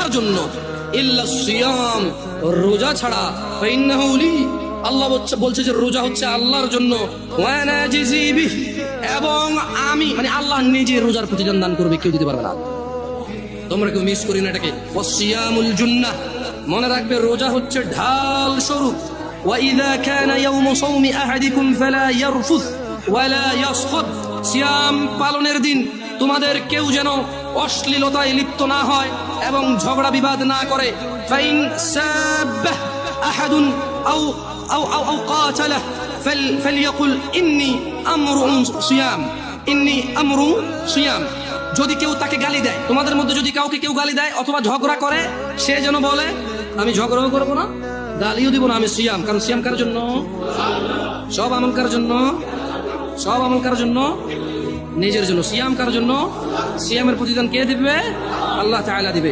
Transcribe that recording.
আল্লাহর জন্য, ইল্লা সিয়াম, রোজা ছাড়া, ফাইন্নাহু লি, আল্লাহ বলছে যে রোজা হচ্ছে আল্লাহর জন্য, ওয়া আনা আজজি বিহি, এবং আমি মানে আল্লাহ নিজে রোজার প্রতিদান দান করবে, কেউ দিতে পারবে না। তোমরা কেউ মিস করি না এটাকে। ওয়াসিয়ামুল জুন্নাহ, মনে রাখবে রোজা হচ্ছে ঢাল স্বরূপ। ওয়া ইযা কানা ইয়াউমু সাওমি আহাদিকুম ফালা ইয়ারফুস ওয়ালা ইয়াসখাব, সিয়াম পালনের দিন তোমাদের কেউ যেন অশ্লীলতায় লিপ্ত না হয় এবং ঝগড়া বিবাদ না করে। ফাইন সাব্বাহ আহাদুন আও আও আও কাতালাহ ফালইয়াকুল ইন্নী আমরুন সিয়াম, ইন্নী আমরুন সিয়াম। যদি কেউ তাকে গালি দেয়, তোমাদের মধ্যে যদি কাউকে কেউ গালি দেয় অথবা ঝগড়া করে, সে যেন বলে আমি ঝগড়াও করবো না, গালিও দিব না, আমি সিয়াম। কারণ সিয়াম কার জন্য? সব আমল কার জন্য? সব আমল কার জন্য? নিজের জন্য। সিয়াম কার জন্য? সিয়ামের প্রতিদান কে দিবে? আল্লাহ তাআলা দিবে।